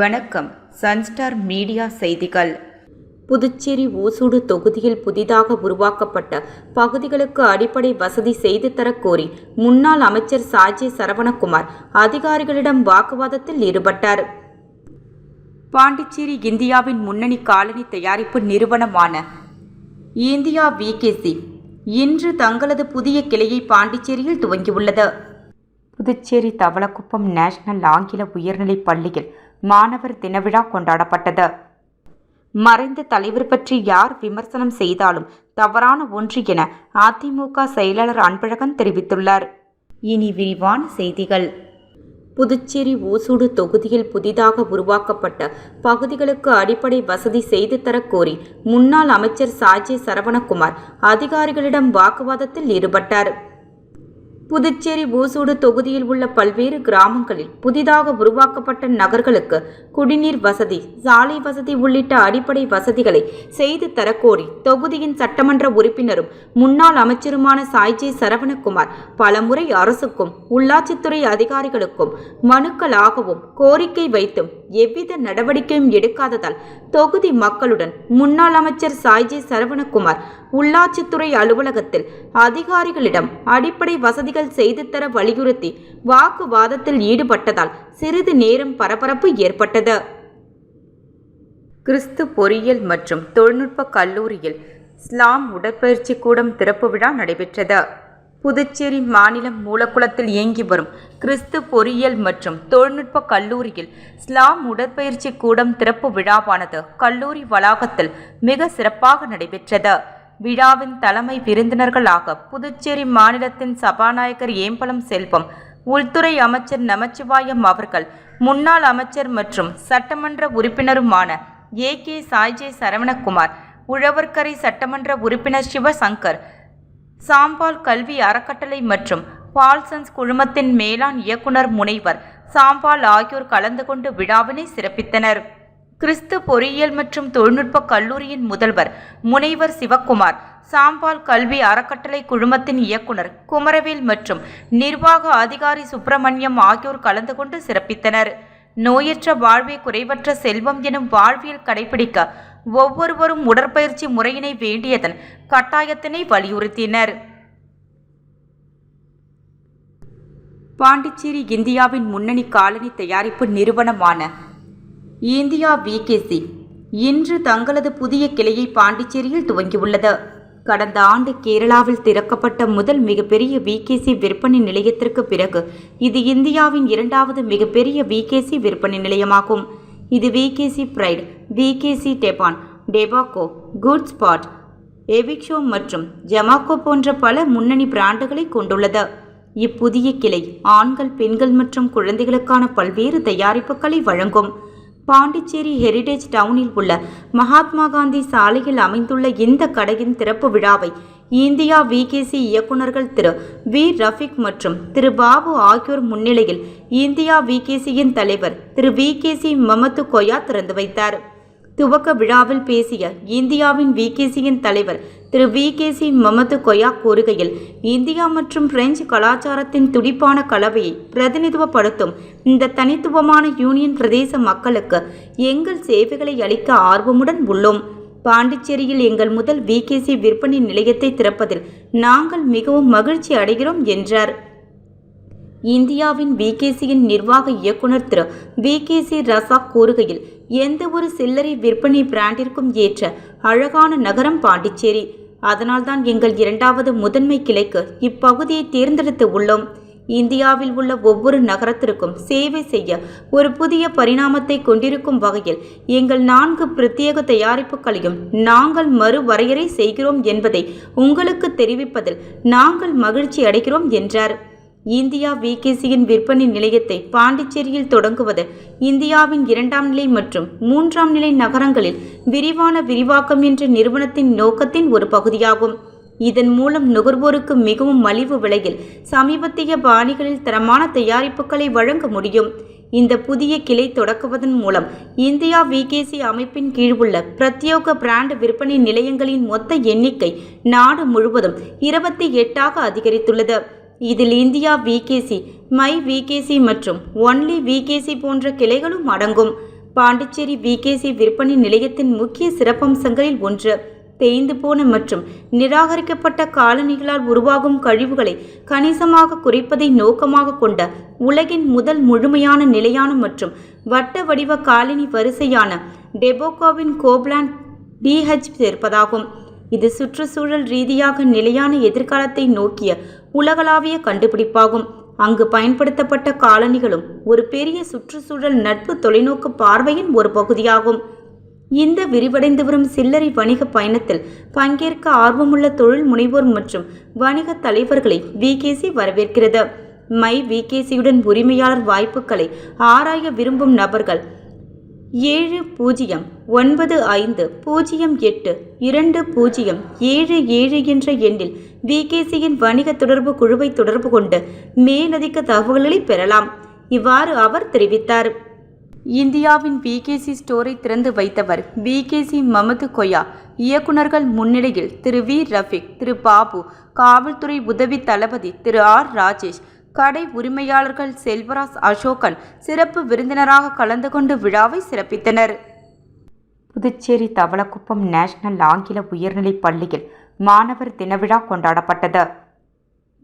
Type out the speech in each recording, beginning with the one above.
வணக்கம். Sunstar media செய்திகள். புதுச்சேரி ஓசூடு தொகுதியில் புதிதாக உருவாக்கப்பட்ட பகுதிகளுக்கு அடிப்படை வசதி செய்து தரக் கோரி முன்னாள் அமைச்சர் சாஜே சரவணகுமார் அதிகாரிகளிடம் வாக்குவாதத்தில் ஈடுபட்டார். பாண்டிச்சேரி இந்தியாவின் முன்னணி காலனி தயாரிப்பு நிறுவனமான இந்தியா விகேசி இன்று தங்களது புதிய கிளையை பாண்டிச்சேரியில் துவங்கியுள்ளது. புதுச்சேரி தவளக்குப்பம் நேஷனல் ஆங்கில உயர்நிலைப் பள்ளியில் மாணவர் தின விழா கொண்டாடப்பட்டது. மறைந்த தலைவர் பற்றி யார் விமர்சனம் செய்தாலும் தவறான ஒன்று என அதிமுக செயலாளர் அன்பழகன் தெரிவித்துள்ளார். இனி விரிவான செய்திகள். புதுச்சேரி ஓசூடு தொகுதியில் புதிதாக உருவாக்கப்பட்ட பகுதிகளுக்கு அடிப்படை வசதி செய்து தரக் கோரி முன்னாள் அமைச்சர் சாஜே சரவணகுமார் அதிகாரிகளிடம் வாக்குவாதத்தில் ஈடுபட்டார். புதுச்சேரி ஓசூடு தொகுதியில் உள்ள பல்வேறு கிராமங்களில் புதிதாக உருவாக்கப்பட்ட நகர்களுக்கு குடிநீர் வசதி, சாலை வசதி உள்ளிட்ட அடிப்படை வசதிகளை செய்து தரக்கோரி தொகுதியின் சட்டமன்ற உறுப்பினரும் முன்னாள் அமைச்சருமான சாய்ஜே சரவணகுமார் பலமுறை அரசுக்கும் உள்ளாட்சித்துறை அதிகாரிகளுக்கும் மனுக்களாகவும் கோரிக்கை வைத்தும் எவ்வித நடவடிக்கையும் எடுக்காததால் தொகுதி மக்களுடன் முன்னாள் அமைச்சர் சாய்ஜே சரவணகுமார் உள்ளாட்சித்துறை அலுவலகத்தில் அதிகாரிகளிடம் அடிப்படை வசதிகள் செய்து தர வலியுறுத்தி வாக்குவாதத்தில் ஈடுபட்டதால் சிறிது நேரம் பரபரப்பு ஏற்பட்டது. கிறிஸ்து பொறியியல் மற்றும் தொழில்நுட்ப கல்லூரியில் இஸ்லாம் உடற்பயிற்சி கூடம் திறப்பு விழா நடைபெற்றது. புதுச்சேரி மாநிலம் மூலக்குளத்தில் இயங்கி வரும் கிறிஸ்து பொறியியல் மற்றும் தொழில்நுட்ப கல்லூரியில் இஸ்லாம் உடற்பயிற்சி கூடம் திறப்பு விழாவானது கல்லூரி வளாகத்தில் மிக சிறப்பாக நடைபெற்றது. விழாவின் தலைமை விருந்தினர்களாக புதுச்சேரி மாநிலத்தின் சபாநாயகர் ஏம்பலம் செல்வம், உள்துறை அமைச்சர் நமச்சிவாயம் அவர்கள், முன்னாள் அமைச்சர் மற்றும் சட்டமன்ற உறுப்பினருமான கே சாய்ஜே சரவணகுமார், உழவர்கரை சட்டமன்ற உறுப்பினர் சிவசங்கர், சாம்பால் கல்வி அறக்கட்டளை மற்றும் பால்சன்ஸ் குழுமத்தின் மேலாண் இயக்குனர் முனைவர் சாம்பால் ஆகியோர் கலந்து கொண்டு விழாவினை சிறப்பித்தனர். கிறிஸ்து பொறியியல் மற்றும் தொழில்நுட்ப கல்லூரியின் முதல்வர் முனைவர் சிவக்குமார், சாம்பால் கல்வி அறக்கட்டளை குழுமத்தின் இயக்குனர் குமரவேல் மற்றும் நிர்வாக அதிகாரி சுப்பிரமணியம் ஆகியோர் கலந்து கொண்டு சிறப்பித்தனர். நோயற்ற வாழ்வே குறைவற்ற செல்வம் எனும் வாழ்வியல் கடைபிடிக்க ஒவ்வொருவரும் உடற்பயிற்சி முறையினை வேண்டியதன் கட்டாயத்தினை வலியுறுத்தினர். பாண்டிச்சேரி இந்தியாவின் முன்னணி காலனி தயாரிப்பு நிறுவனமான இந்தியா விகேசி இன்று தங்களது புதிய கிளையை பாண்டிச்சேரியில் துவங்கியுள்ளது. கடந்த ஆண்டு கேரளாவில் திறக்கப்பட்ட முதல் மிகப்பெரிய விகேசி விற்பனை நிலையத்திற்கு பிறகு இது இந்தியாவின் இரண்டாவது மிகப்பெரிய விகேசி விற்பனை நிலையமாகும். இது விகேசி பிரைட், விகேசி டெபான், டெபாக்கோ, குட் ஸ்பாட், எவிக்ஷோ மற்றும் ஜமாக்கோ போன்ற பல முன்னணி பிராண்டுகளை கொண்டுள்ளது. இப்புதிய கிளை ஆண்கள், பெண்கள் மற்றும் குழந்தைகளுக்கான பல்வேறு தயாரிப்புகளை வழங்கும். பாண்டிச்சேரி ஹெரிடேஜ் டவுனில் உள்ள மகாத்மா காந்தி சாலையில் அமைந்துள்ள இந்த கடையின் திறப்பு விழாவை இந்தியா விகேசி இயக்குநர்கள் திரு வி ரஃபிக் மற்றும் திரு பாபு ஆகியோர் முன்னிலையில் இந்தியா விகேசியின் தலைவர் திரு விகேசி மமது கொயா திறந்து வைத்தார். துவக்க விழாவில் பேசிய இந்தியாவின் விகேசியின் தலைவர் திரு விகேசி மமது கொயா கூறுகையில், இந்தியா மற்றும் பிரெஞ்சு கலாச்சாரத்தின் துடிப்பான கலவையை பிரதிநிதித்துவப்படுத்தும் இந்த தனித்துவமான யூனியன் பிரதேச மக்களுக்கு எங்கள் சேவைகளை அளிக்க ஆர்வமுடன் உள்ளோம். பாண்டிச்சேரியில் எங்கள் முதல் விகேசி விற்பனை நிலையத்தை திறப்பதில் நாங்கள் மிகவும் மகிழ்ச்சி அடைகிறோம் என்றார். இந்தியாவின் விகேசியின் நிர்வாக இயக்குனர் திரு விகேசி ரசாக் கூறுகையில், எந்த ஒரு சில்லறை விற்பனை பிராண்டிற்கும் ஏற்ற அழகான நகரம் பாண்டிச்சேரி. அதனால்தான் எங்கள் இரண்டாவது முதன்மை கிளைக்கு இப்பகுதியை தேர்ந்தெடுத்து உள்ளோம். இந்தியாவில் உள்ள ஒவ்வொரு நகரத்திற்கும் சேவை செய்ய ஒரு புதிய பரிணாமத்தை கொண்டிருக்கும் வகையில் எங்கள் 4 பிரத்யேக தயாரிப்புகளையும் நாங்கள் மறுவரையறை செய்கிறோம் என்பதை உங்களுக்கு தெரிவிப்பதில் நாங்கள் மகிழ்ச்சி அடைகிறோம் என்றார். இந்தியா விகேசியின் விற்பனை நிலையத்தை பாண்டிச்சேரியில் தொடங்குவது இந்தியாவின் 2ஆம் நிலை மற்றும் 3ஆம் நிலை நகரங்களில் விரிவான விரிவாக்கம் என்ற நிறுவனத்தின் நோக்கத்தின் ஒரு பகுதியாகும். இதன் மூலம் நுகர்வோருக்கு மிகவும் மலிவு விலையில் சமீபத்திய பாணிகளில் தரமான தயாரிப்புகளை வழங்க முடியும். இந்த புதிய கிளை தொடக்குவதன் மூலம் இந்தியா விகேசி அமைப்பின் கீழ் உள்ள பிரத்யேக பிராண்ட் விற்பனை நிலையங்களின் மொத்த எண்ணிக்கை நாடு முழுவதும் 28ஆக அதிகரித்துள்ளது. இதில் இந்தியா விகேசி, மை விகேசி மற்றும் ஒன்லி விகேசி போன்ற கிளைகளும் அடங்கும். பாண்டிச்சேரி விகேசி விற்பனை நிலையத்தின் முக்கிய சிறப்பம்சங்களில் ஒன்று தேய்ந்து போன மற்றும் நிராகரிக்கப்பட்ட காலணிகளால் உருவாகும் கழிவுகளை கணிசமாக குறைப்பதை நோக்கமாக கொண்ட உலகின் முதல் முழுமையான நிலையான மற்றும் வட்ட வடிவ காலணி வரிசையான டெபோகோவின் கோப்லாண்ட் DH சேர்ப்பதாகும். இது சுற்றுச்சூழல் ரீதியாக நிலையான எதிர்காலத்தை நோக்கிய உலகளாவிய கண்டுபிடிப்பாகும். அங்கு பயன்படுத்தப்பட்ட காலணிகளும் ஒரு பெரிய சுற்றுச்சூழல் நட்பு தொலைநோக்கு பார்வையின் ஒரு பகுதியாகும். இந்த விரிவடைந்து வரும் சில்லறை வணிக பயணத்தில் பங்கேற்க ஆர்வமுள்ள தொழில் முனைவோர் மற்றும் வணிக தலைவர்களை விகேசி வரவேற்கிறது. மை விகேசியுடன் உரிமையாளர் வாய்ப்புகளை ஆராய விரும்பும் நபர்கள் 7095082077 என்ற எண்ணில் விகேசியின் வணிக தொடர்பு குழுவை தொடர்பு கொண்டு மேலதிக தகவல்களை பெறலாம். இவ்வாறு அவர் தெரிவித்தார். இந்தியாவின் விகேசி ஸ்டோரை திறந்து வைத்தவர் விகேசி மமது கொயா. இயக்குநர்கள் முன்னிலையில் திரு வி ரஃபிக், திரு பாபு, காவல்துறை உதவி தளபதி திரு ஆர் ராஜேஷ், கடை உரிமையாளர்கள் செல்வராஜ் அசோகன் சிறப்பு விருந்தினராக கலந்து கொண்டு விழாவை சிறப்பித்தனர். புதுச்சேரி தவளக்குப்பம் நேஷனல் ஆங்கில உயர்நிலைப் பள்ளியில் மாணவர் தின விழா கொண்டாடப்பட்டது.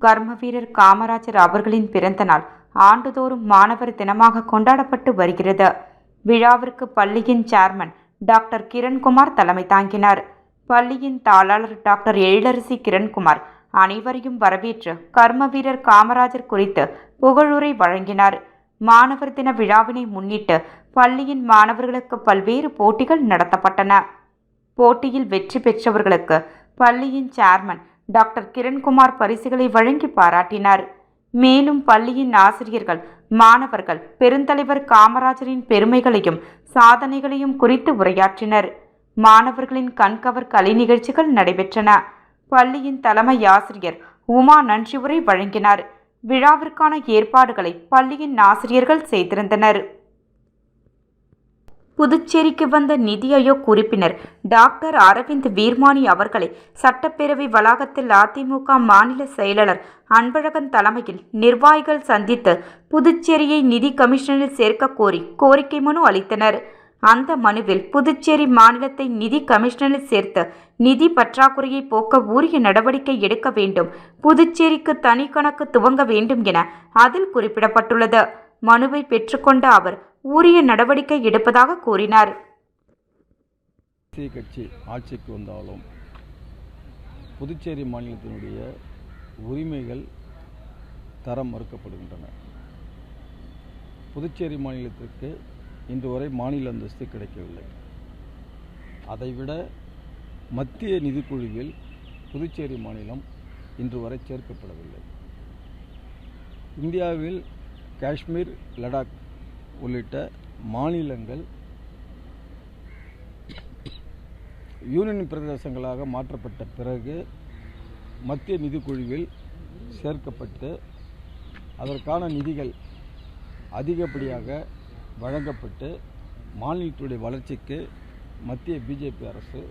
கர்ம வீரர் காமராஜர் அவர்களின் பிறந்த நாள் ஆண்டுதோறும் மாணவர் தினமாக கொண்டாடப்பட்டு வருகிறது. விழாவிற்கு பள்ளியின் சேர்மன் டாக்டர் கிரண்குமார் தலைமை தாங்கினார். பள்ளியின் தாளாளர் டாக்டர் எழிலரசி கிரண்குமார் அனைவரையும் வரவேற்று கர்ம வீரர் காமராஜர் குறித்து புகழுரை வழங்கினார். மாணவர் தின விழாவினை முன்னிட்டு பள்ளியின் மாணவர்களுக்கு பல்வேறு போட்டிகள் நடத்தப்பட்டன. போட்டியில் வெற்றி பெற்றவர்களுக்கு பள்ளியின் சேர்மன் டாக்டர் கிரண்குமார் பரிசுகளை வழங்கி பாராட்டினார். மேலும் பள்ளியின் ஆசிரியர்கள், மாணவர்கள் பெருந்தலைவர் காமராஜரின் பெருமைகளையும் சாதனைகளையும் குறித்து உரையாற்றினர். மாணவர்களின் கண்கவர் கலை நிகழ்ச்சிகள் நடைபெற்றன. பள்ளியின் தலைமை ஆசிரியர் உமா நன்றி உரை வழங்கினார். விழாவிற்கான ஏற்பாடுகளை பள்ளியின் ஆசிரியர்கள் செய்திருந்தனர். புதுச்சேரிக்கு வந்த நிதி ஆயோக் உறுப்பினர் டாக்டர் அரவிந்த் வீர்மானி அவர்களை சட்டப்பேரவை வளாகத்தில் அதிமுக மாநில செயலாளர் அன்பழகன் தலைமையில் நிர்வாகிகள் சந்தித்து புதுச்சேரியை நிதி கமிஷனில் சேர்க்க கோரி கோரிக்கை மனு அளித்தனர். அந்த மனுவில் புதுச்சேரி மாநிலத்தை நிதி கமிஷனில் சேர்த்து நிதி பற்றாக்குறையை போக்க உரிய நடவடிக்கை எடுக்க வேண்டும், புதுச்சேரிக்கு தனி கணக்கு துவங்க வேண்டும் என அதில் குறிப்பிடப்பட்டுள்ளது. மனுவை பெற்றுக்கொண்ட அவர் உரிய நடவடிக்கை எடுப்பதாக கூறினார். கட்சி ஆட்சிக்கு வந்தாலும் புதுச்சேரி மாநிலத்தினுடைய உரிமைகள் தரம் மறுக்கப்படுகின்றன. புதுச்சேரி மாநிலத்திற்கு இன்று வரை மாநில அந்தஸ்து கிடைக்கவில்லை. அதைவிட மத்திய நிதிக்குழுவில் புதுச்சேரி மாநிலம் இன்று வரை சேர்க்கப்படவில்லை. இந்தியாவில் காஷ்மீர், லடாக் உள்ளிட்ட மாநிலங்கள் யூனியன் பிரதேசங்களாக மாற்றப்பட்ட பிறகு மத்திய நிதிக்குழுவில் சேர்க்கப்பட்டு அதற்கான நிதிகள் அதிகப்படியாக வழங்கப்பட்டு மாநிலத்துடைய வளர்ச்சிக்கு மத்திய பிஜேபி அரசு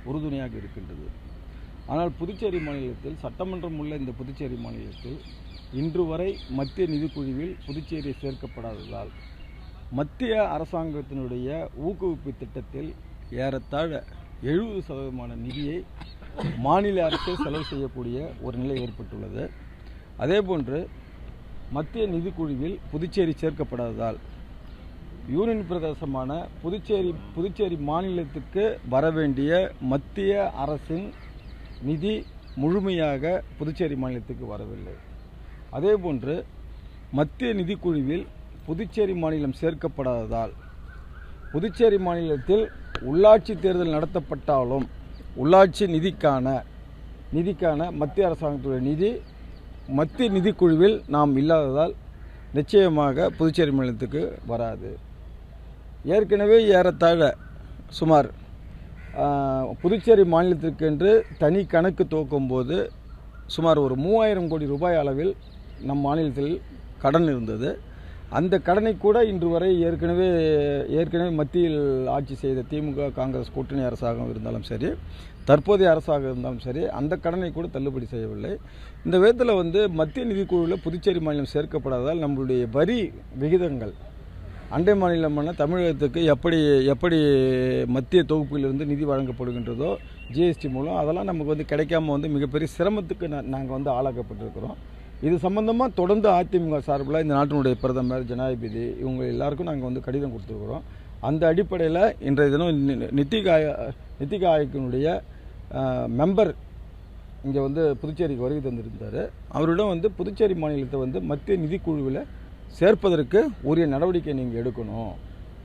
உறுதுணையாக இருக்கின்றது. ஆனால் புதுச்சேரி மாநிலத்தில் சட்டமன்றம் உள்ள இந்த புதுச்சேரி மாநிலத்தில் இன்று வரை மத்திய நிதிக்குழுவில் புதுச்சேரி சேர்க்கப்படாததால் மத்திய அரசாங்கத்தினுடைய ஊக்குவிப்பு திட்டத்தில் ஏறத்தாழ 70% நிதியை மாநில அரசே செலவு செய்யக்கூடிய ஒரு நிலை ஏற்பட்டுள்ளது. அதேபோன்று மத்திய நிதிக்குழுவில் புதுச்சேரி சேர்க்கப்படாததால் யூனியன் பிரதேசமான புதுச்சேரி மாநிலத்துக்கு வரவேண்டிய மத்திய அரசின் நிதி முழுமையாக புதுச்சேரி மாநிலத்துக்கு வரவில்லை. அதேபோன்று மத்திய நிதிக்குழுவில் புதுச்சேரி மாநிலம் சேர்க்கப்படாததால் புதுச்சேரி மாநிலத்தில் உள்ளாட்சி தேர்தல் நடத்தப்பட்டாலும் உள்ளாட்சி நிதிக்கான மத்திய அரசாங்கத்துடைய நிதி மத்திய நிதிக்குழுவில் நாம் இல்லாததால் நிச்சயமாக புதுச்சேரி மாநிலத்துக்கு வராது. ஏற்கனவே ஏறத்தாழ சுமார் புதுச்சேரி மாநிலத்திற்கென்று தனி கணக்கு துவக்கும் போது சுமார் ஒரு 3000 கோடி ரூபாய் அளவில் நம் மாநிலத்தில் கடன் இருந்தது. அந்த கடனை கூட இன்று வரை ஏற்கனவே மத்தியில் ஆட்சி செய்த திமுக காங்கிரஸ் கூட்டணி அரசாங்கம் இருந்தாலும் சரி, தற்போதைய அரசாக இருந்தாலும் சரி, அந்த கடனை கூட தள்ளுபடி செய்யவில்லை. இந்த விதத்தில் மத்திய நிதிக்குழுவில் புதுச்சேரி மாநிலம் சேர்க்கப்படாததால் நம்மளுடைய வரி விகிதங்கள் அண்டை மாநிலமான தமிழகத்துக்கு எப்படி மத்திய தொகுப்பிலிருந்து நிதி வழங்கப்படுகின்றதோ ஜிஎஸ்டி மூலம் அதெல்லாம் நமக்கு கிடைக்காம மிகப்பெரிய சிரமத்துக்கு நாங்கள் ஆளாக்கப்பட்டிருக்கிறோம். இது சம்பந்தமாக தொடர்ந்து அதிமுக சார்பில் இந்த நாட்டினுடைய பிரதமர், ஜனாதிபதி இவங்க எல்லாருக்கும் நாங்கள் கடிதம் கொடுத்துருக்குறோம். அந்த அடிப்படையில் இன்றைய தினம் நிதி ஆயோக்கினுடைய மெம்பர் இங்கே புதுச்சேரிக்கு வருகை தந்திருந்தார். அவரிடம் புதுச்சேரி மாநிலத்தை மத்திய நிதிக்குழுவில் சேர்ப்பதற்கு உரிய நடவடிக்கை நீங்கள் எடுக்கணும்.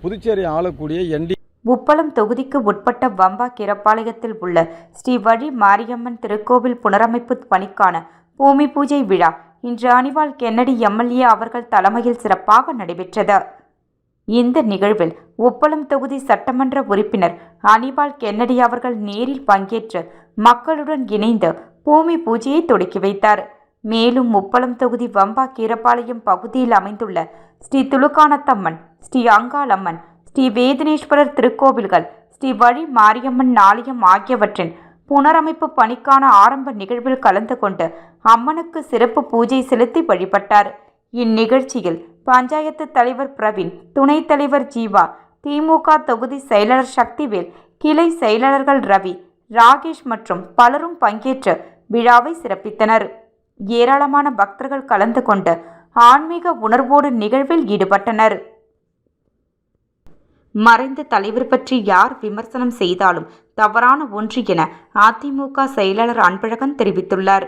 புதுச்சேரி ஆளக்கூடிய உப்பளம் தொகுதிக்கு உட்பட்ட வம்பா கிரப்பாளையத்தில் உள்ள ஸ்ரீ வழி மாரியம்மன் திருக்கோவில் புனரமைப்பு பணிக்கான பூமி பூஜை விழா இன்று அனிவால் கென்னடி எம்எல்ஏ அவர்கள் தலைமையில் சிறப்பாக நடைபெற்றது. இந்த நிகழ்வில் உப்பளம் தொகுதி சட்டமன்ற உறுப்பினர் அனிவால் கென்னடி அவர்கள் நேரில் பங்கேற்று மக்களுடன் இணைந்து பூமி பூஜையை தொடக்கி வைத்தார். மேலும் உப்பளம் தொகுதி வம்பா கீரப்பாளையம் பகுதியில் அமைந்துள்ள ஸ்ரீ துலுக்கானத்தம்மன், ஸ்ரீ அங்காளம்மன், ஸ்ரீ வேதனேஸ்வரர் திருக்கோவில்கள், ஸ்ரீ வழி மாரியம்மன் ஆலயம் ஆகியவற்றின் புனரமைப்பு பணிக்கான ஆரம்ப நிகழ்வில் கலந்து கொண்டு அம்மனுக்கு சிறப்பு பூஜை செலுத்தி வழிபட்டார். இந்நிகழ்ச்சியில் பஞ்சாயத்து தலைவர் பிரவீன், துணைத் தலைவர் ஜீவா, திமுக தொகுதி செயலாளர் சக்திவேல், கிளை செயலாளர்கள் ரவி, ராகேஷ் மற்றும் பலரும் பங்கேற்று விழாவை சிறப்பித்தனர். ஏராளமான பக்தர்கள் கலந்து கொண்டு ஆன்மீக உணர்வோடு நிகழ்வில் ஈடுபட்டனர். மறைந்த தலைவர் பற்றி யார் விமர்சனம் செய்தாலும் தவறான ஒன்று என அதிமுக செயலாளர் அன்பழகன் தெரிவித்துள்ளார்.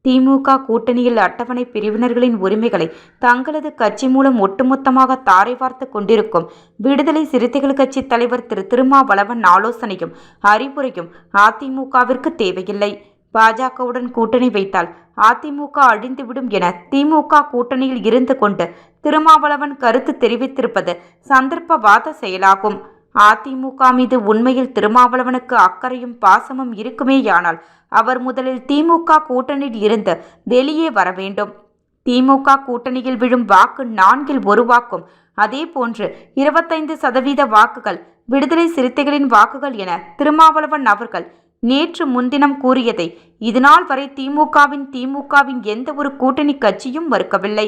திமுக கூட்டணியில் அட்டவணை பிரிவினர்களின் உரிமைகளை தங்களது கட்சி மூலம் ஒட்டுமொத்தமாக தாரை வார்த்து கொண்டிருக்கும் விடுதலை சிறுத்தைகள் கட்சி தலைவர் திரு திருமாவளவன் ஆலோசனையும் அறிவுரையும் அதிமுகவிற்கு தேவையில்லை. பாஜகவுடன் கூட்டணி வைத்தால் அதிமுக அழிந்துவிடும் என திமுக கூட்டணியில் இருந்து கொண்டு திருமாவளவன் கருத்து தெரிவித்திருப்பது சந்தர்ப்பவாத செயலாகும். அதிமுக மீது உண்மையில் திருமாவளவனுக்கு அக்கறையும் பாசமும் இருக்குமேயானால் அவர் முதலில் திமுக கூட்டணியில் இருந்து வெளியே வர வேண்டும். திமுக கூட்டணியில் விழும் வாக்கு 4 வாக்கும், அதே போன்று 25% வாக்குகள் விடுதலை சிறுத்தைகளின் வாக்குகள் என திருமாவளவன் அவர்கள் நேற்று முன்தினம் கூறியதை இதுநாள் வரை திமுகவின் எந்த ஒரு கூட்டணி கட்சியும் மறுக்கவில்லை.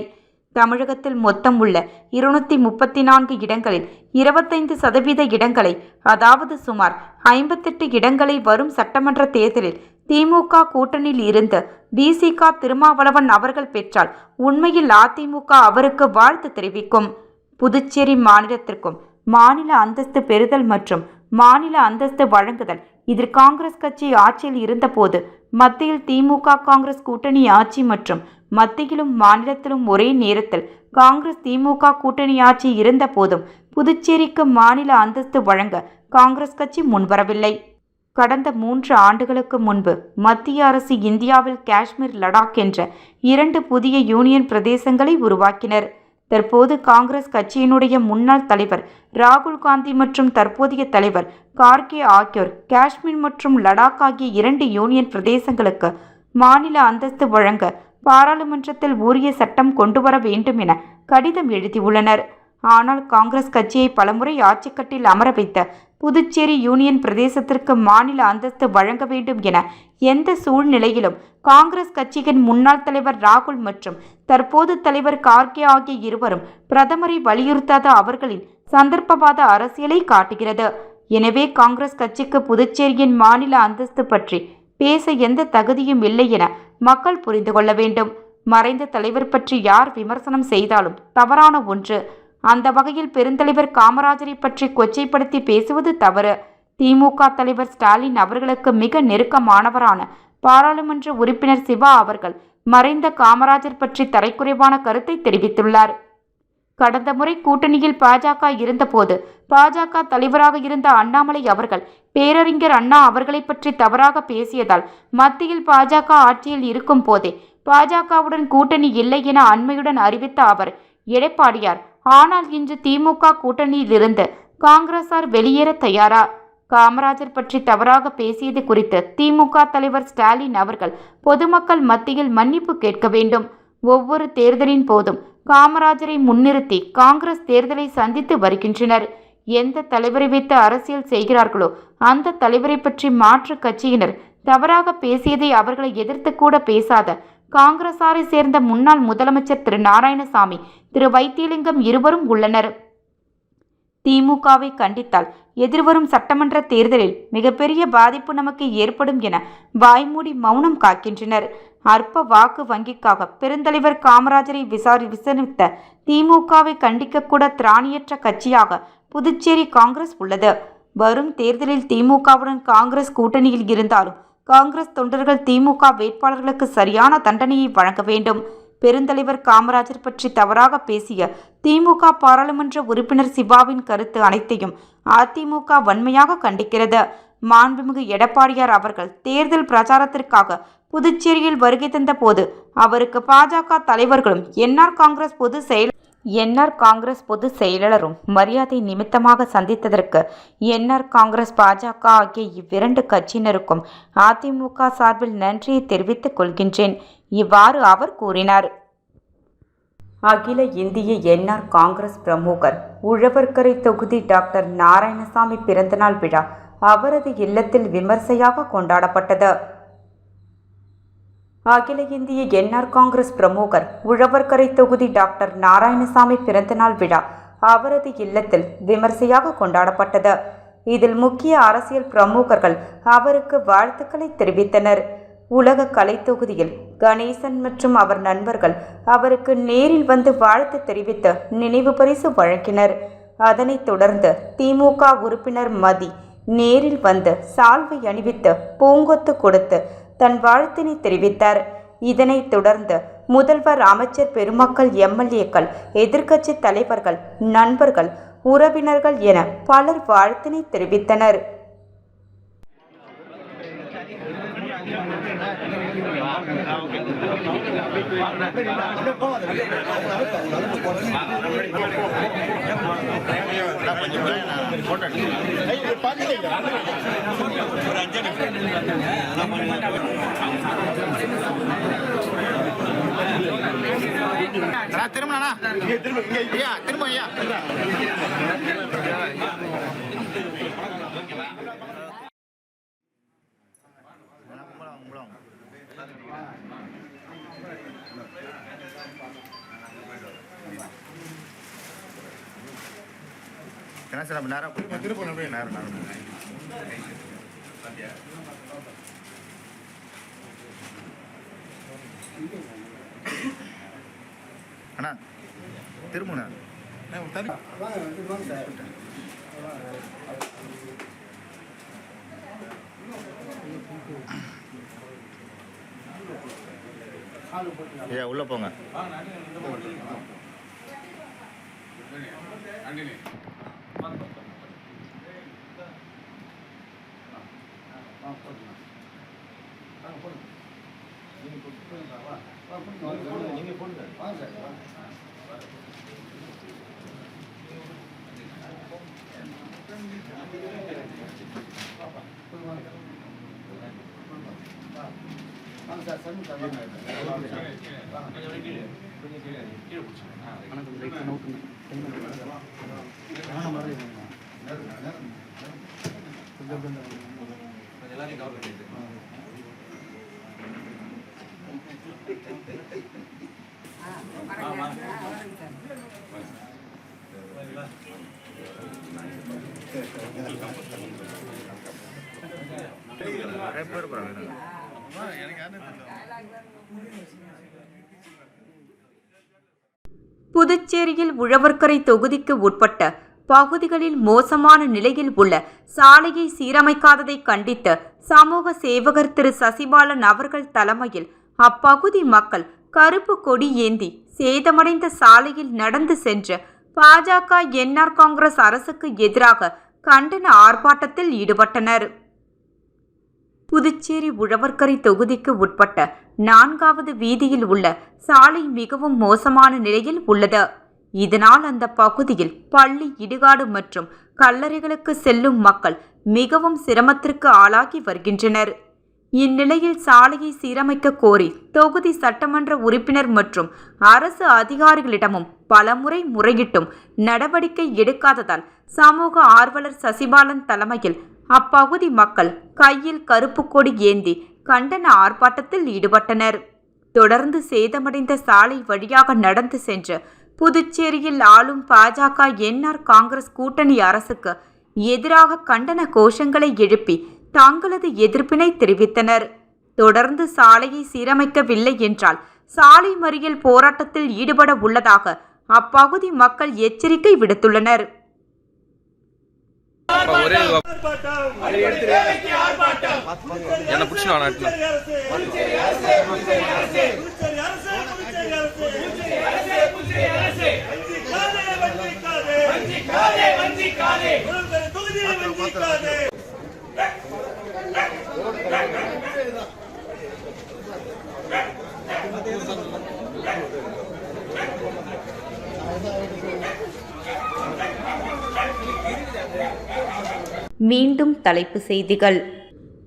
தமிழகத்தில் மொத்தம் உள்ள 234 இடங்களில் 25% இடங்களை, அதாவது சுமார் 58 இடங்களை வரும் சட்டமன்ற தேர்தலில் திமுக கூட்டணியில் இருந்து விசிக திருமாவளவன் அவர்கள் பெற்றால் உண்மையில் அதிமுக அவருக்கு வாழ்த்து தெரிவிக்கும். புதுச்சேரி மாநிலத்திற்கும் மாநில அந்தஸ்து பெறுதல் மற்றும் மாநில அந்தஸ்து வழங்குதல், இதில் காங்கிரஸ் கட்சி ஆட்சியில் இருந்தபோது மத்தியில் திமுக காங்கிரஸ் கூட்டணி ஆட்சி மற்றும் மத்தியிலும் மாநிலத்திலும் ஒரே நேரத்தில் காங்கிரஸ் திமுக கூட்டணி ஆட்சி இருந்த போதும் புதுச்சேரிக்கு மாநில அந்தஸ்து வழங்க காங்கிரஸ் கட்சி முன்வரவில்லை. கடந்த 3 ஆண்டுகளுக்கு முன்பு மத்திய அரசு இந்தியாவில் காஷ்மீர், லடாக் என்ற 2 புதிய யூனியன் பிரதேசங்களை உருவாக்கினர். தற்போது காங்கிரஸ் கட்சியினுடைய முன்னாள் தலைவர் ராகுல் காந்தி மற்றும் தற்போதைய தலைவர் கார்கே ஆகியோர் காஷ்மீர் மற்றும் லடாக் ஆகிய 2 யூனியன் பிரதேசங்களுக்கு மாநில அந்தஸ்து வழங்க பாராளுமன்றத்தில் உரிய சட்டம் கொண்டு வர வேண்டும் என கடிதம் எழுதியுள்ளனர். ஆனால் காங்கிரஸ் கட்சியை பலமுறை ஆட்சிக்கட்டில் அமர வைத்த புதுச்சேரி யூனியன் பிரதேசத்திற்கு மாநில அந்தஸ்து வழங்க வேண்டும் என எந்த சூழ்நிலையிலும் காங்கிரஸ் கட்சியின் முன்னாள் தலைவர் ராகுல் மற்றும் தற்போது தலைவர் கார்கே ஆகிய இருவரும் பிரதமரை வலியுறுத்தாத அவர்களின் சந்தர்ப்பவாத அரசியலை காட்டுகிறது. எனவே காங்கிரஸ் கட்சிக்கு புதுச்சேரியின் மாநில அந்தஸ்து பற்றி பேச எந்த தகுதியும் இல்லை என மக்கள் புரிந்து கொள்ள வேண்டும். மறைந்த தலைவர் பற்றி யார் விமர்சனம் செய்தாலும் தவறான ஒன்று. அந்த வகையில் பெருந்தலைவர் காமராஜரை பற்றி கொச்சைப்படுத்தி பேசுவது தவறு. திமுக தலைவர் ஸ்டாலின் அவர்களுக்கு மிக நெருக்கமானவரான பாராளுமன்ற உறுப்பினர் சிவா அவர்கள் மறைந்த காமராஜர் பற்றி தரைக்குறைவான கருத்தை தெரிவித்துள்ளார். கடந்த முறை கூட்டணியில் பாஜக இருந்தபோது பாஜக தலைவராக இருந்த அண்ணாமலை அவர்கள் பேரறிஞர் அண்ணா அவர்களை பற்றி தவறாக பேசியதால் மத்தியில் பாஜக ஆட்சியில் இருக்கும் போதே பாஜகவுடன் கூட்டணி இல்லை என அண்மையுடன் அறிவித்த அவர் எடப்பாடியார். ஆனால் இன்று திமுக கூட்டணியில் இருந்து காங்கிரசார் வெளியேற தயாரா? காமராஜர் பற்றி தவறாக பேசியது குறித்து திமுக தலைவர் ஸ்டாலின் அவர்கள் பொதுமக்கள் மத்தியில் மன்னிப்பு கேட்க வேண்டும். ஒவ்வொரு தேர்தலின் போதும் காமராஜரை முன்னிறுத்தி காங்கிரஸ் தேர்தலை சந்தித்து வருகின்றனர். எந்த தலைவரை வைத்து அரசியல் செய்கிறார்களோ அந்த தலைவரை பற்றி மாற்று கட்சியினர் தவறாக பேசியதை அவர்களை எதிர்த்து கூட பேசாத காங்கிரசாரை சேர்ந்த முன்னாள் முதலமைச்சர் திரு நாராயணசாமி, திரு வைத்தியலிங்கம் இருவரும் உள்ளனர். திமுகவை கண்டித்தால் எதிர்வரும் சட்டமன்ற தேர்தலில் மிகப்பெரிய பாதிப்பு நமக்கு ஏற்படும் என வாய்மூடி மௌனம் காக்கின்றனர். அற்ப வாக்கு வங்கிக்காக பெருந்தலைவர் காமராஜரை விசாரித்த திமுகவை கண்டிக்கக்கூட திராணியற்ற கட்சியாக புதுச்சேரி காங்கிரஸ் உள்ளது. வரும் தேர்தலில் திமுகவுடன் காங்கிரஸ் கூட்டணியில் இருந்தாலும் காங்கிரஸ் தொண்டர்கள் திமுக வேட்பாளர்களுக்கு சரியான தண்டனையை வழங்க வேண்டும். பெருந்தலைவர் காமராஜர் பற்றி தவறாக பேசிய திமுக பாராளுமன்ற உறுப்பினர் சிவாவின் கருத்து அனைத்தையும் அதிமுக வன்மையாக கண்டிக்கிறது. மாண்புமிகு எடப்பாடியார் அவர்கள் தேர்தல் பிரச்சாரத்திற்காக புதுச்சேரியில் வருகை தந்த போது அவருக்கு பாஜக தலைவர்களும் என்ஆர் காங்கிரஸ் பொதுச் செயலாளரும் மரியாதை நிமித்தமாக சந்தித்ததற்கு என்ஆர் காங்கிரஸ் பாஜக ஆகிய இவ்விரண்டு கட்சியினருக்கும் அதிமுக சார்பில் நன்றியை தெரிவித்துக் கொள்கின்றேன். இவ்வாறு அவர் கூறினார். அகில இந்திய என்ஆர் காங்கிரஸ் பிரமுகர் உழவர்கரை தொகுதி டாக்டர் நாராயணசாமி பிறந்தநாள் விழா அவரது இல்லத்தில் விமர்சையாக கொண்டாடப்பட்டது. அகில இந்திய என்ஆர் காங்கிரஸ் பிரமுகர் உழவர்கரை தொகுதி டாக்டர் நாராயணசாமி பிறந்தநாள் விழா அவரது இல்லத்தில் விமர்சையாக கொண்டாடப்பட்டது. இதில் முக்கிய அரசியல் பிரமுகர்கள் அவருக்கு வாழ்த்துக்களை தெரிவித்தனர். உலக கலை தொகுதியில் கணேசன் மற்றும் அவர் நண்பர்கள் அவருக்கு நேரில் வந்து வாழ்த்து தெரிவித்து நினைவு பரிசு வழங்கினர். அதனைத் தொடர்ந்து திமுக உறுப்பினர் மதி நேரில் வந்து சால்வை அணிவித்து பூங்கொத்து கொடுத்து தன் வாழ்த்தினை தெரிவித்தார். இதனைத் தொடர்ந்து முதல்வர், அமைச்சர் பெருமக்கள், எம்எல்ஏக்கள், எதிர்க்கட்சி தலைவர்கள், நண்பர்கள், உறவினர்கள் என பலர் வாழ்த்தினை தெரிவித்தனர். திரும்ப அண்ணா திரும்புண்ணா ஐயா உள்ள போங்க. புதுச்சேரியில் உழவர்கரை தொகுதிக்கு உட்பட்ட பகுதிகளில் மோசமான நிலையில் உள்ள சாலையை சீரமைக்காததை கண்டித்து சமூக சேவகர் திரு சசிபாலன் அவர்கள் தலைமையில் அப்பகுதி மக்கள் கருப்பு கொடி ஏந்தி சேதமடைந்த சாலையில் நடந்து சென்று பாஜக என்ஆர் காங்கிரஸ் அரசுக்கு எதிராக கண்டன ஆர்ப்பாட்டத்தில் ஈடுபட்டனர். புதுச்சேரி உழவர்கரை தொகுதிக்கு உட்பட்ட 4வது வீதியில் உள்ள சாலை மிகவும் மோசமான நிலையில் உள்ளது. இதனால் அந்த பகுதியில் பள்ளி, இடுகாடு மற்றும் கல்லறைகளுக்கு செல்லும் மக்கள் மிகவும் சிரமத்திற்கு ஆளாகி வருகின்றனர். இந்நிலையில் சாலையை சீரமைக்க கோரி தொகுதி சட்டமன்ற உறுப்பினர் மற்றும் அரசு அதிகாரிகளிடமும் பலமுறை முறையிட்டும் நடவடிக்கை எடுக்காததால் சமூக ஆர்வலர் சசிபாலன் தலைமையில் அப்பகுதி மக்கள் கையில் கருப்பு கொடி ஏந்தி கண்டன ஆர்ப்பாட்டத்தில் ஈடுபட்டனர். தொடர்ந்து சேதமடைந்த சாலை வழியாக நடந்து சென்று புதுச்சேரியில் ஆளும் பாஜக என்ஆர் காங்கிரஸ் கூட்டணி அரசுக்கு எதிராக கண்டன கோஷங்களை எழுப்பி தங்களது எதிர்ப்பினை தெரிவித்தனர். தொடர்ந்து சாலையை சீரமைக்கவில்லை என்றால் சாலை மறியல் போராட்டத்தில் ஈடுபட உள்ளதாக அப்பகுதி மக்கள் எச்சரிக்கை விடுத்துள்ளனர். மீண்டும் தலைப்புச் செய்திகள்.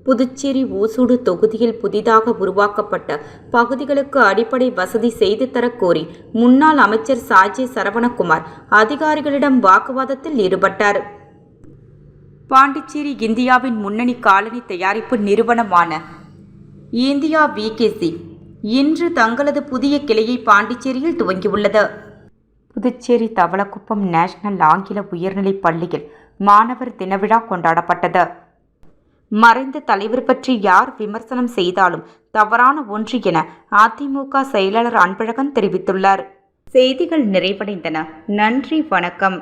புதுச்சேரி ஓசூடு தொகுதியில் புதிதாக உருவாக்கப்பட்ட பகுதிகளுக்கு அடிப்படை வசதி செய்து தரக்கோரி முன்னாள் அமைச்சர் சாஜே சரவணகுமார் அதிகாரிகளிடம் வாக்குவாதத்தில் ஈடுபட்டார். பாண்டிச்சேரி இந்தியாவின் முன்னணி காலனி தயாரிப்பு நிறுவனமான இந்தியா விகேசி இன்று தங்களது புதிய கிளையை பாண்டிச்சேரியில் துவங்கியுள்ளது. புதுச்சேரி தவளக்குப்பம் நேஷனல் ஆங்கில உயர்நிலைப் பள்ளியில் மாணவர் தின விழா கொண்டாடப்பட்டது. மறைந்த தலைவர் பற்றி யார் விமர்சனம் செய்தாலும் தவறான ஒன்று என அதிமுக செயலாளர் அன்பழகன் தெரிவித்துள்ளார். செய்திகள் நிறைவடைந்தன. நன்றி, வணக்கம்.